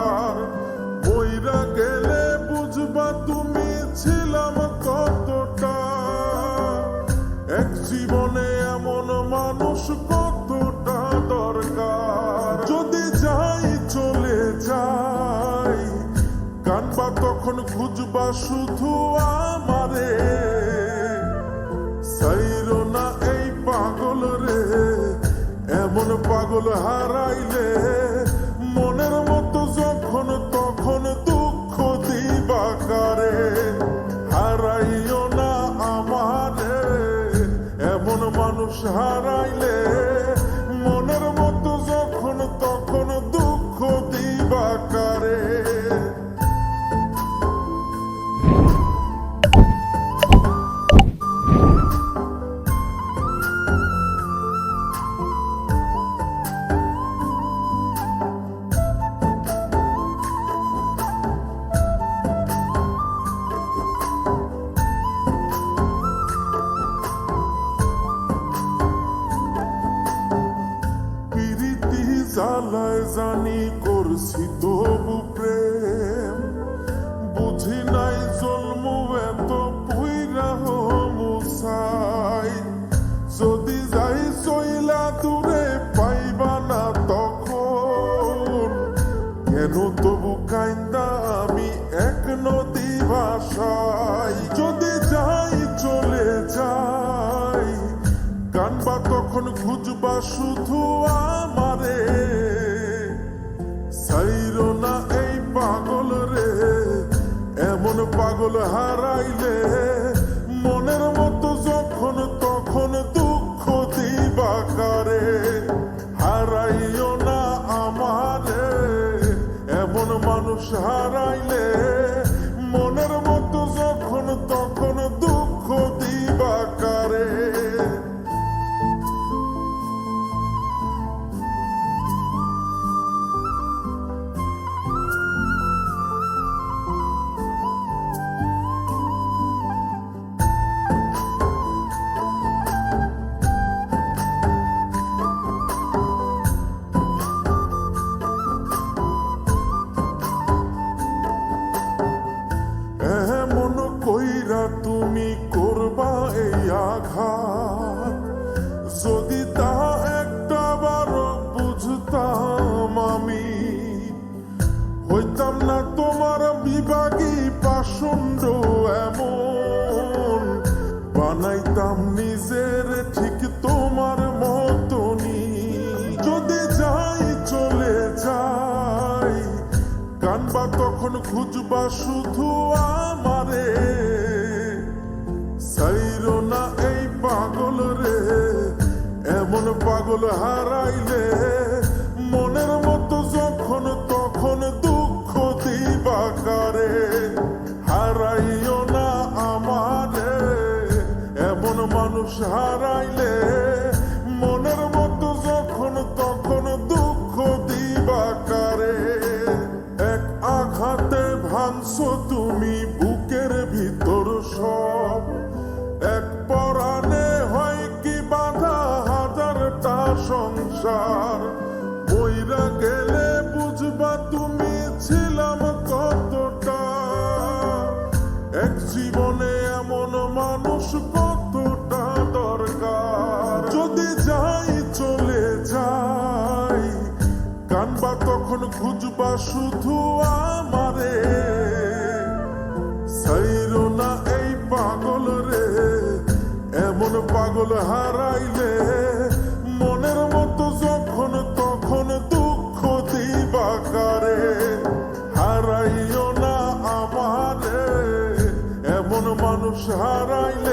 কার। মইরা গেলে বুঝবা তুমি ছিলাম কতটা, এক জীবনে এমন মানুষ কতটা দরকার। যদি যাই চলে যাই কানবা তখন খুঁজবা শুধু আমারে, সাইরো না এই পাগল রে, এমন পাগল হারাইলে মনের মতো যখন তখন দুঃখ দিবা কারে। হারাইও না আমারে, এমন মানুষ হারাইলে মনের মতো যখন তখন দুঃখ দিবা কারে। জ্বালায় জানি করছি তবু প্রেম, বুঝি নাই জন্ম এত পুইরা মুসাই। যদি যাই চইলা দূরে পাইবা না তখন, কেন তবু কাইন্দা আমি এক নদী ভাষায়। যদি যাই চলে যাই কানবা তখন খুঁজবা শুধু আমারে, সাইরো না এই পাগল রে, এমন পাগল হারাইলে মনের মতো যখন তখন দুঃখ দিবা কারে। হারাইও না আমারে, এমন মানুষ হারাইলে মনের মতো যখন তখন দুঃখ দিবা কারে। এমন কইরা তুমি করবা এই আঘাত, যদি তা একটা বার বুঝতাম আমি, হইতাম না তোমার বিভাগী পাষণ্ড এমন, বানাইতাম নিজের ঠিক তোমার মতনই। যদি যাই চলে যাই কানবা তখন খুঁজবা শুধু আমারে, সাইরো না এই পাগল রে, এমন পাগল হারাইলে মনের মতো যখন তখন দুঃখ দিবা কারে। হারাইও না আমারে, এমন মানুষ হারাইলে মনের মতো যখন তখন দুঃখ দিবা কারে। এক আঘাতে ভাঙছো তুমি বুকের ভিতর সব, এক পরাণে হয় কি বাঁধা হাজারটা সংসার। মইরা গেলে বুঝবা তুমি ছিলাম কতটা, এক জীবনে এমন মানুষ কতটা দরকার। যদি যাই চলে যাই কানবা তখন খুঁজবা শুধু আমারে, সাইরো না এই পাগল রে, এমন পাগল হারাইলে মনের মতো যখন তখন দুঃখ দিবা কারে। হারাইও না আমারে, এমন মানুষ হারাইলে